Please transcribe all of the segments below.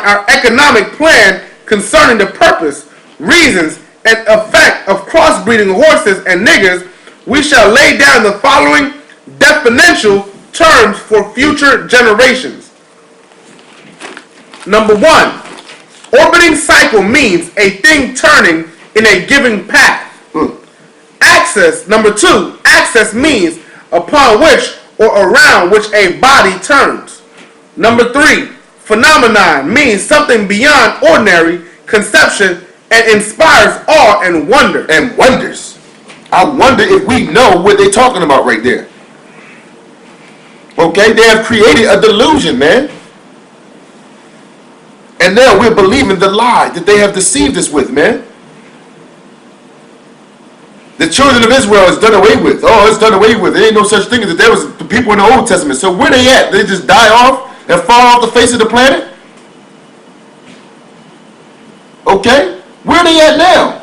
down our economic plan concerning the purpose, reasons, and effect of crossbreeding horses and niggers, we shall lay down the following definitional terms for future generations. Number 1, orbiting cycle means a thing turning in a given path. Axis. Number 2, axis means upon which or around which a body turns. Number 3, phenomenon means something beyond ordinary conception and inspires awe and wonder. And wonders. I wonder if we know what they're talking about right there. Okay, they have created a delusion, man. And now we're believing the lie that they have deceived us with, man. The children of Israel is done away with. Oh, it's done away with. There ain't no such thing as that. There was the people in the Old Testament. So where they at? They just die off and fall off the face of the planet? Okay? Where they at now?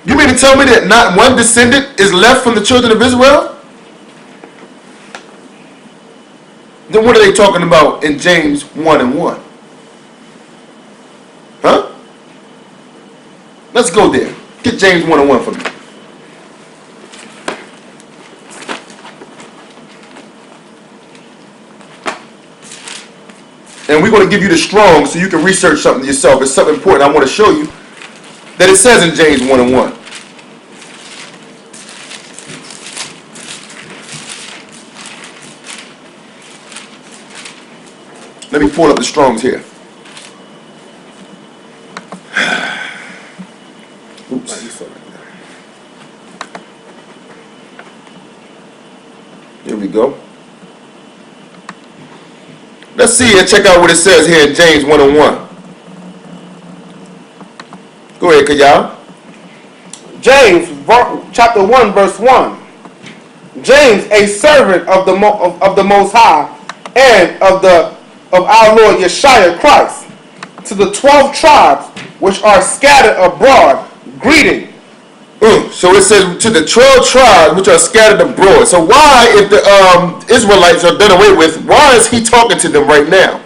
You mean to tell me that not one descendant is left from the children of Israel? Then what are they talking about in James 1:1? Huh? Let's go there. Get James 1:1 for me. And we're going to give you the strong so you can research something yourself. It's something important I want to show you that it says in James 1:1. Let me pull up the Strongs here. Oops. Here we go. Let's see and check out what it says here in James 1:1. Go ahead, Kayal. James chapter 1 verse 1. James, a servant of the Most High and of our Lord Yeshua Christ, to the 12 tribes which are scattered abroad, greeting. So it says to the 12 tribes which are scattered abroad. So why, if the Israelites are done away with, why is he talking to them right now?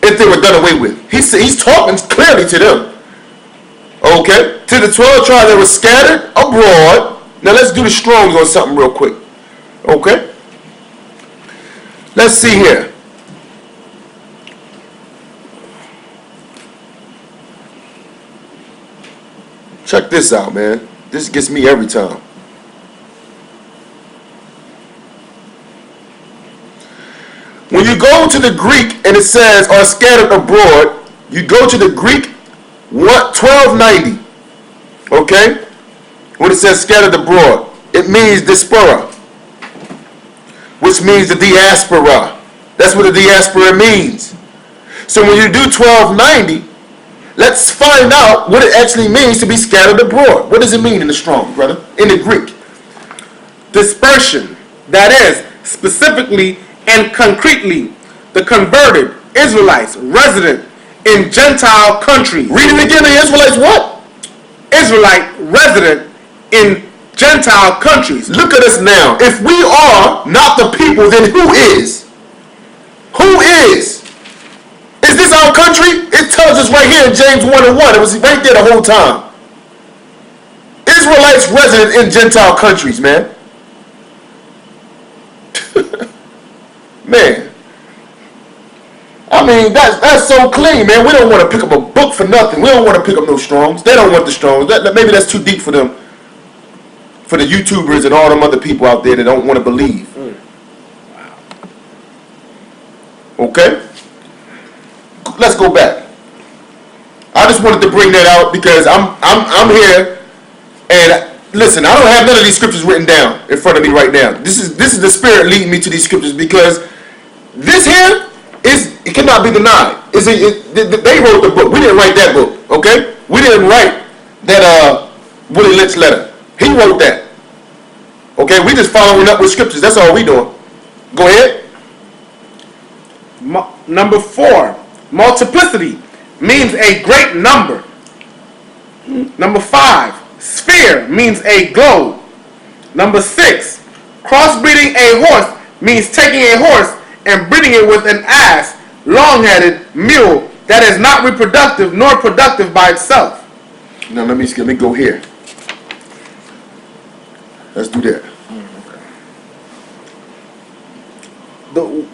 If they were done away with. He's talking clearly to them. Okay? To the 12 tribes that were scattered abroad. Now let's do the Strongs on something real quick. Okay? Let's see here. Check this out, man. This gets me every time. When you go to the Greek and it says are scattered abroad, you go to the Greek 1290. Okay? When it says scattered abroad, it means diaspora, which means the diaspora. That's what the diaspora means. So when you do 1290, let's find out what it actually means to be scattered abroad. What does it mean in the Strong, brother? In the Greek? Dispersion. That is, specifically and concretely, the converted Israelites resident in Gentile countries. Read it again. The Israelites what? Israelite resident in Gentile countries. Look at us now. If we are not the people, then who is? Who is? Is this our country? It tells us right here in James 1:1. It was right there the whole time. Israelites resident in Gentile countries, man. Man. I mean, that's so clean, man. We don't want to pick up a book for nothing. We don't want to pick up no Strongs. They don't want the Strongs. Maybe that's too deep for them. For the YouTubers and all them other people out there that don't want to believe. Okay? Let's go back. I just wanted to bring that out because I'm here, and listen, I don't have none of these scriptures written down in front of me right now. This is the Spirit leading me to these scriptures because this here it cannot be denied. They wrote the book. We didn't write that book. Okay, we didn't write that Willie Lynch letter. He wrote that. Okay, we just following up with scriptures. That's all we doing. Go ahead. Number 4. Multiplicity means a great number. Number 5, sphere means a globe. Number 6, crossbreeding a horse means taking a horse and breeding it with an ass, long-headed mule that is not reproductive nor productive by itself. Now let me go here. Let's do that. You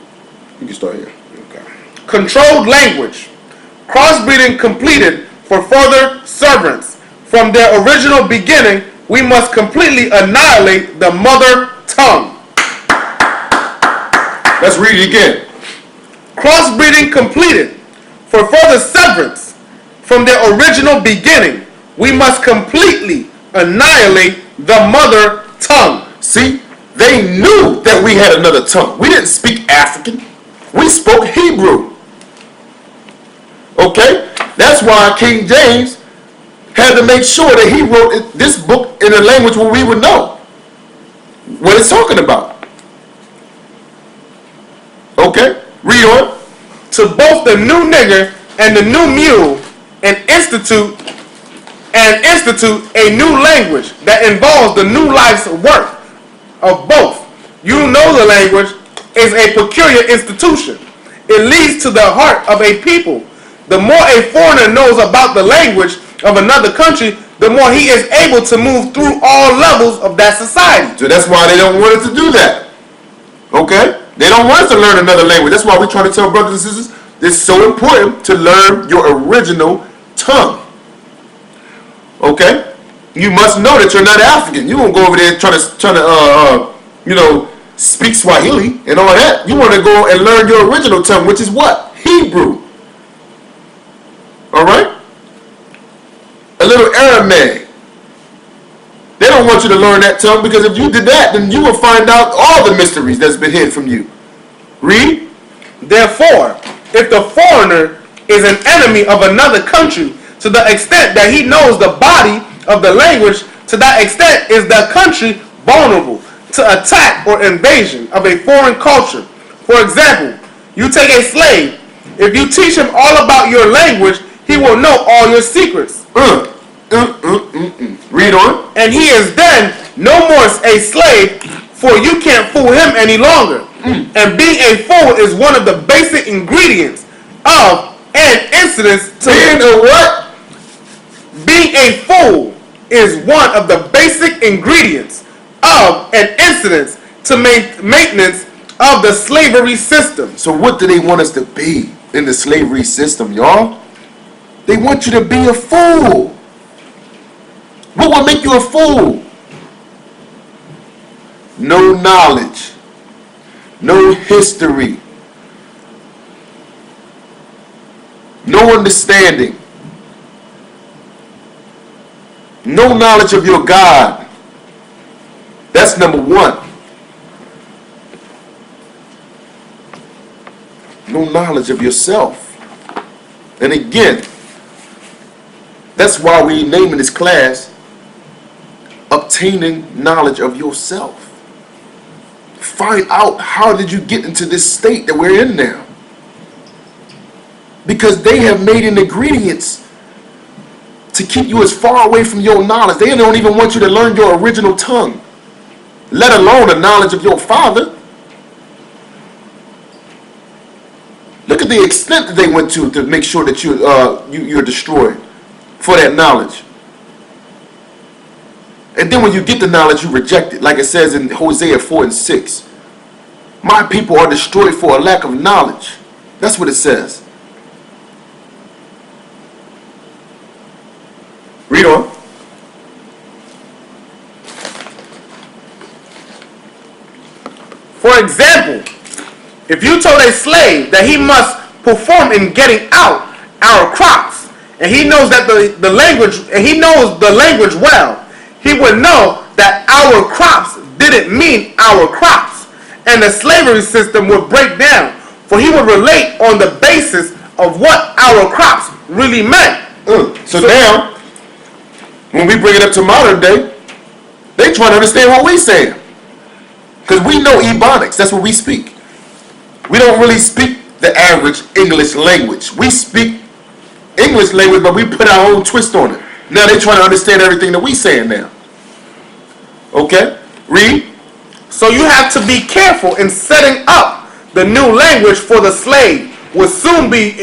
can start here. Okay. Controlled language. Crossbreeding completed for further servants. From their original beginning, we must completely annihilate the mother tongue. Let's read it again. Crossbreeding completed. For further severance from their original beginning, we must completely annihilate the mother tongue. See, they knew that we had another tongue. We didn't speak African. We spoke Hebrew. Okay? That's why King James had to make sure that he wrote this book in a language where we would know what it's talking about. Okay? Read on. To both the new nigger and the new mule, and institute a new language that involves the new life's work of both. You know the language is a peculiar institution. It leads to the heart of a people. The more a foreigner knows about the language of another country, the more he is able to move through all levels of that society. So that's why they don't want us to do that. Okay? They don't want us to learn another language. That's why we're trying to tell brothers and sisters, it's so important to learn your original tongue. Okay? You must know that you're not African. You won't go over there trying to speak Swahili and all that. You want to go and learn your original tongue, which is what? Hebrew. All right? A little Aramaic. They don't want you to learn that tongue, because if you did that, then you will find out all the mysteries that's been hid from you. Read. Therefore, if the foreigner is an enemy of another country to the extent that he knows the body of the language, to that extent is the country vulnerable to attack or invasion of a foreign culture. For example, you take a slave. If you teach him all about your language, he will know all your secrets. Read on. And he is then no more a slave, for you can't fool him any longer. And being a fool is one of the basic ingredients of and incidents to being a what? Being a fool is one of the basic ingredients of and incidents to maintenance of the slavery system. So what do they want us to be in the slavery system, y'all? They want you to be a fool. What will make you a fool? No knowledge. No history. No understanding. No knowledge of your God. That's number one. No knowledge of yourself. And again, that's why we naming this class Obtaining Knowledge of Yourself. Find out, how did you get into this state that we're in now? Because they have made an ingredients to keep you as far away from your knowledge. They don't even want you to learn your original tongue, let alone the knowledge of your Father. Look at the extent that they went to make sure that you're destroyed for that knowledge. And then when you get the knowledge, you reject it. Like it says in Hosea 4:6. My people are destroyed for a lack of knowledge. That's what it says. Read on. For example, if you told a slave that he must perform in getting out our crops, and he knows that the language, and he knows the language well, he would know that our crops didn't mean our crops, and the slavery system would break down, for he would relate on the basis of what our crops really meant. So now, when we bring it up to modern day, they trying to understand what we saying, because we know Ebonics. That's what we speak. We don't really speak the average English language. We speak English language, but we put our own twist on it. Now they trying to understand everything that we saying now. Okay? Read. So you have to be careful in setting up the new language for the slave, would soon be